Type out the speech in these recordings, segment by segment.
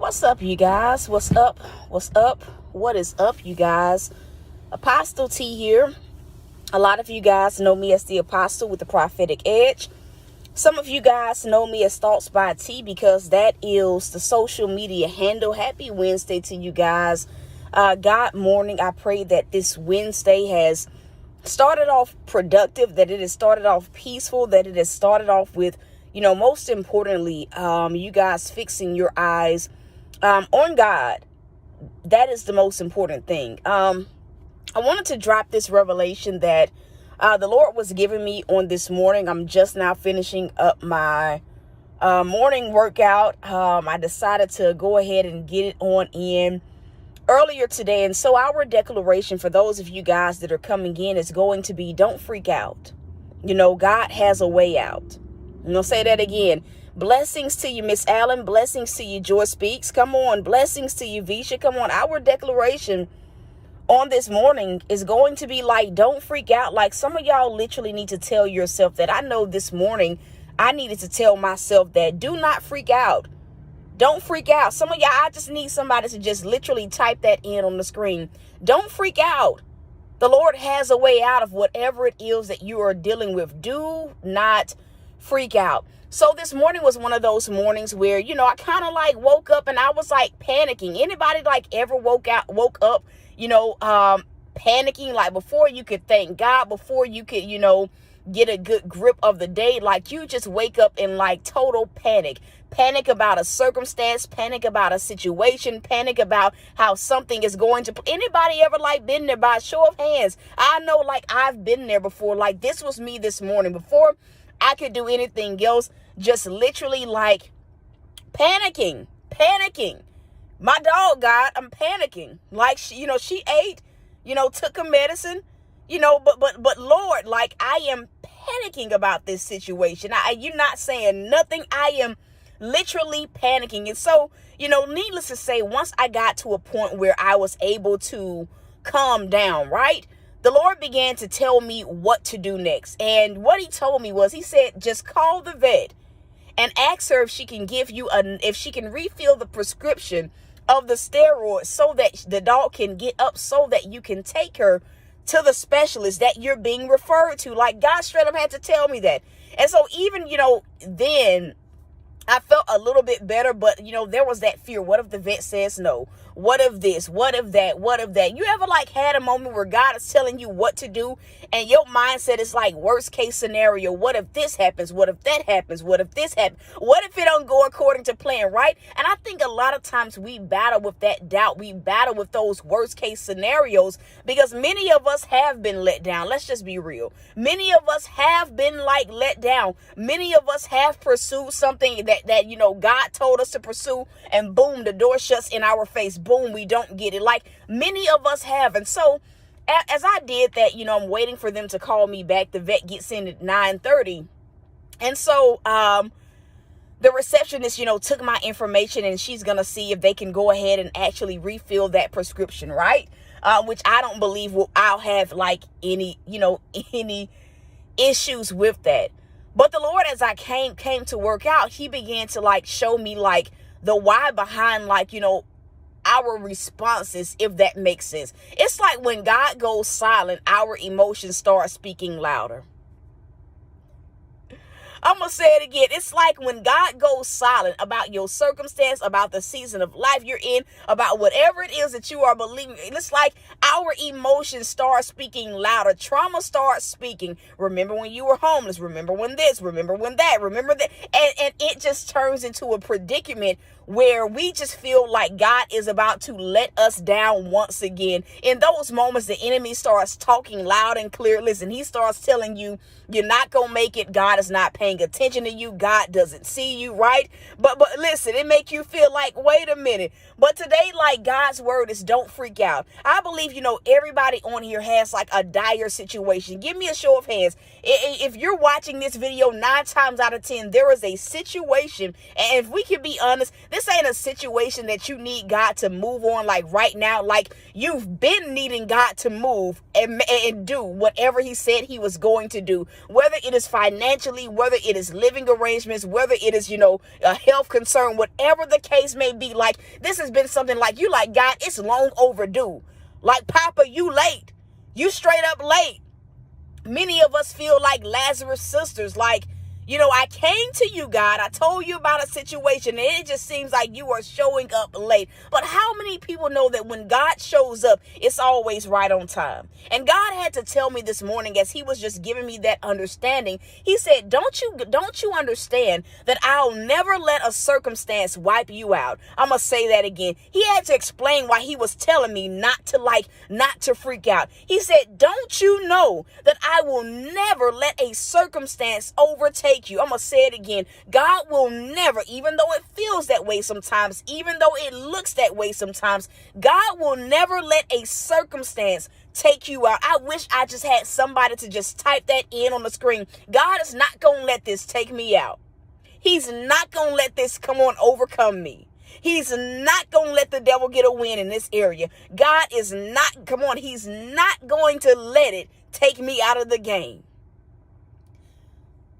What's up, you guys? What's up? What's up? What is up, you guys? Apostle T here. A lot of you guys know me as the Apostle with the prophetic edge. Some of you guys know me as thoughtsbyt because that is the social media handle. Happy Wednesday to you guys. God morning. I pray that this Wednesday has started off productive, that it has started off peaceful, that it has started off with, most importantly, you guys fixing your eyes on God. That is the most important thing. I wanted to drop this revelation that the Lord was giving me on this morning. I'm just now finishing up my morning workout. I decided to go ahead and get it on in earlier today. And so our declaration for those of you guys that are coming in is going to be, don't freak out. God has a way out. I'm going to say that again. Blessings to you, Miss Allen. Blessings to you, Joy Speaks. Come on. Blessings to you, Visha. Come on. Our declaration on this morning is going to be like, don't freak out. Like, some of y'all literally need to tell yourself that. I know this morning I needed to tell myself that. Do not freak out. Don't freak out. Some of y'all, I just need somebody to just literally type that in on the screen. Don't freak out. The Lord has a way out of whatever it is that you are dealing with. Do not freak out. So this morning was one of those mornings where, I kind of like woke up and I was like panicking. Anybody like ever woke up, panicking, like before you could thank God, before you could, get a good grip of the day, like you just wake up in like total panic about a circumstance, panic about a situation, panic about how something is going to, anybody ever like been there? By show of hands? I know, like, I've been there before. Like, this was me this morning before I could do anything else, just literally like panicking. My dog, God, I'm panicking. Like, she ate, took a medicine, but Lord, like, I am panicking about this situation. You're not saying nothing. I am literally panicking. And so, needless to say, once I got to a point where I was able to calm down, right? The Lord began to tell me what to do next. And what he told me was, he said, just call the vet and ask her if she can give you if she can refill the prescription of the steroids so that the dog can get up, so that you can take her to the specialist that you're being referred to. Like, God straight up had to tell me that. And so even, then I felt a little bit better, but there was that fear. What if the vet says no? What if this? What if that? What if that? You ever like had a moment where God is telling you what to do and your mindset is like worst case scenario? What if this happens? What if that happens? What if this happens? What if it don't go according to plan, right? And I think a lot of times we battle with that doubt. We battle with those worst case scenarios because many of us have been let down. Let's just be real. Many of us have been like let down. Many of us have pursued something that God told us to pursue, and boom, the door shuts in our face. Boom, we don't get it. Like, many of us have. And so as I did that, I'm waiting for them to call me back. The vet gets in at 9:30. And so the receptionist, took my information, and she's going to see if they can go ahead and actually refill that prescription, right? Which I don't believe I'll have like any issues with that. But the Lord, as I came to work out, he began to like show me like the why behind like, our responses, if that makes sense. It's like when God goes silent, our emotions start speaking louder. I'm going to say it again. It's like when God goes silent about your circumstance, about the season of life you're in, about whatever it is that you are believing. It's like our emotions start speaking louder. Trauma starts speaking. Remember when you were homeless? Remember when this? Remember when that? Remember that? And it just turns into a predicament where we just feel like God is about to let us down once again. In those moments, the enemy starts talking loud and clear. Listen, he starts telling you, you're not going to make it. God is not paying attention to you. God doesn't see you, right? But listen, it make you feel like, wait a minute. But today, like, God's word is don't freak out. I believe, everybody on here has like a dire situation. Give me a show of hands. If you're watching this video, 9 times out of 10, there is a situation. And if we can be honest, this ain't a situation that you need God to move on like right now. Like you've been needing God to move and do whatever he said he was going to do, whether it is financially, whether it is living arrangements, whether it is, a health concern, whatever the case may be. Like this has been something like you like, God, it's long overdue. Like, Papa, you late. You straight up late. Many of us feel like Lazarus' sisters, like, I came to you, God. I told you about a situation, and it just seems like you are showing up late. But how many people know that when God shows up, it's always right on time? And God had to tell me this morning as he was just giving me that understanding. He said, don't you understand that I'll never let a circumstance wipe you out? I'm going to say that again. He had to explain why he was telling me not to freak out. He said, don't you know that I will never let a circumstance overtake you? I'm going to say it again. God will never, even though it feels that way sometimes, even though it looks that way sometimes, God will never let a circumstance take you out. I wish I just had somebody to just type that in on the screen. God is not going to let this take me out. He's not going to let this overcome me. He's not going to let the devil get a win in this area. God is not, he's not going to let it take me out of the game.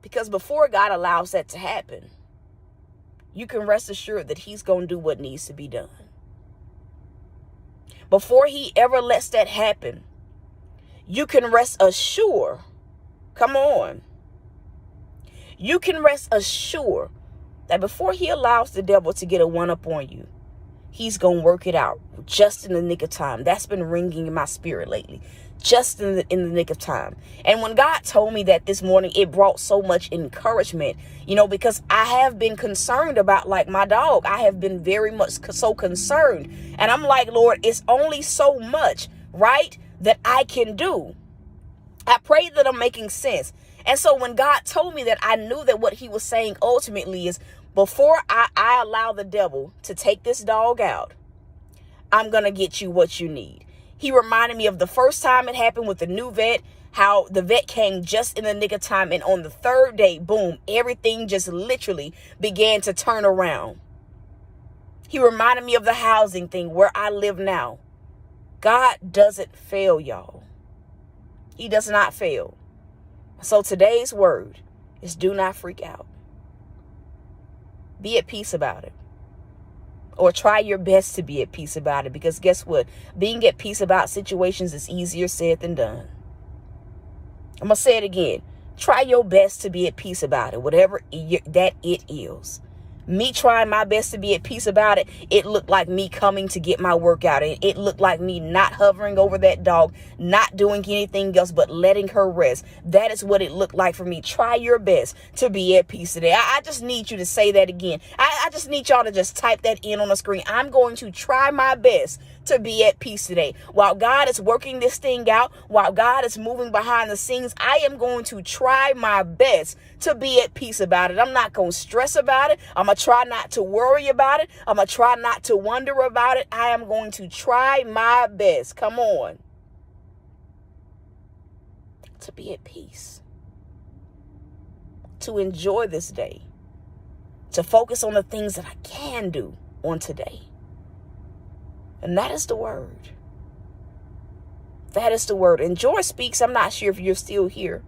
Because before God allows that to happen, you can rest assured that he's going to do what needs to be done. Before he ever lets that happen, you can rest assured. You can rest assured that before he allows the devil to get a one-up on you, he's going to work it out just in the nick of time. That's been ringing in my spirit lately. Just in the nick of time. And when God told me that this morning, it brought so much encouragement, because I have been concerned about like my dog. I have been very much so concerned. And I'm like, Lord, it's only so much, right, that I can do. I pray that I'm making sense. And so when God told me that, I knew that what he was saying ultimately is before I allow the devil to take this dog out, I'm going to get you what you need. He reminded me of the first time it happened with the new vet, how the vet came just in the nick of time. And on the third day, boom, everything just literally began to turn around. He reminded me of the housing thing where I live now. God doesn't fail, y'all. He does not fail. So today's word is do not freak out. Be at peace about it. Or try your best to be at peace about it. Because guess what? Being at peace about situations is easier said than done. I'm going to say it again. Try your best to be at peace about it. Whatever that it is. Me trying my best to be at peace about it, it looked like me coming to get my workout. It looked like me not hovering over that dog, not doing anything else but letting her rest. That is what it looked like for me. Try your best to be at peace today. I just need you to say that again. I just need y'all to just type that in on the screen. I'm going to try my best to be at peace today. While God is working this thing out, while God is moving behind the scenes, I am going to try my best to be at peace about it. I'm not going to stress about it. I'm going to try not to worry about it. I'm going to try not to wonder about it. I am going to try my best. Come on. To be at peace. To enjoy this day. To focus on the things that I can do on today. And that is the word. That is the word. And Joy speaks. I'm not sure if you're still here.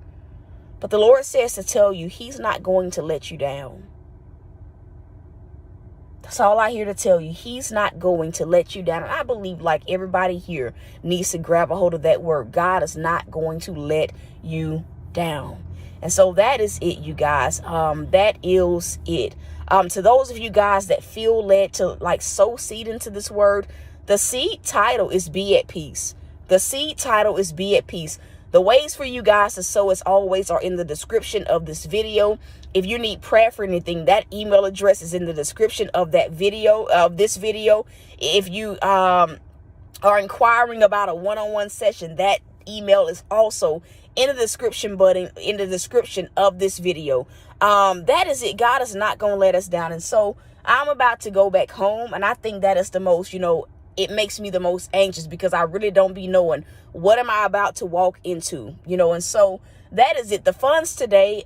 But the Lord says to tell you, he's not going to let you down. That's all I hear to tell you. He's not going to let you down. And I believe like everybody here needs to grab a hold of that word. God is not going to let you down. And so that is it, you guys. That is it. To those of you guys that feel led to like sow seed into this word, the seed title is Be at Peace. The seed title is Be at Peace. The ways for you guys to sow, as always, are in the description of this video. If you need prayer for anything, that email address is in the description of that video, of this video. If you are inquiring about a one-on-one session, that email is also in the description button, in the description of this video. That is it. God is not going to let us down. And so I'm about to go back home. And I think that is the most, it makes me the most anxious because I really don't be knowing what am I about to walk into, and so that is it. The funds today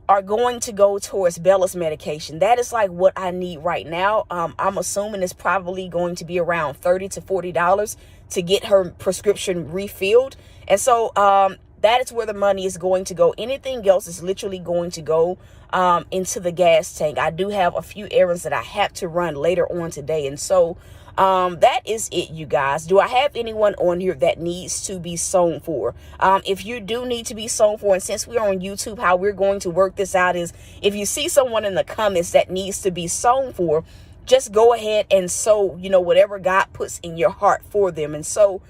are going to go towards Bella's medication. That is like what I need right now. I'm assuming it's probably going to be around $30 to $40 to get her prescription refilled. And so that is where the money is going to go. Anything else is literally going to go into the gas tank. I do have a few errands that I have to run later on today. And so that is it, you guys. Do I have anyone on here that needs to be sewn for? If you do need to be sewn for, and since we're on YouTube, how we're going to work this out is if you see someone in the comments that needs to be sewn for, just go ahead and sew, you know, whatever God puts in your heart for them. And so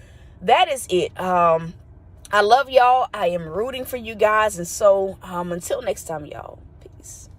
that is it. I love y'all. I am rooting for you guys. And so until next time, y'all, peace.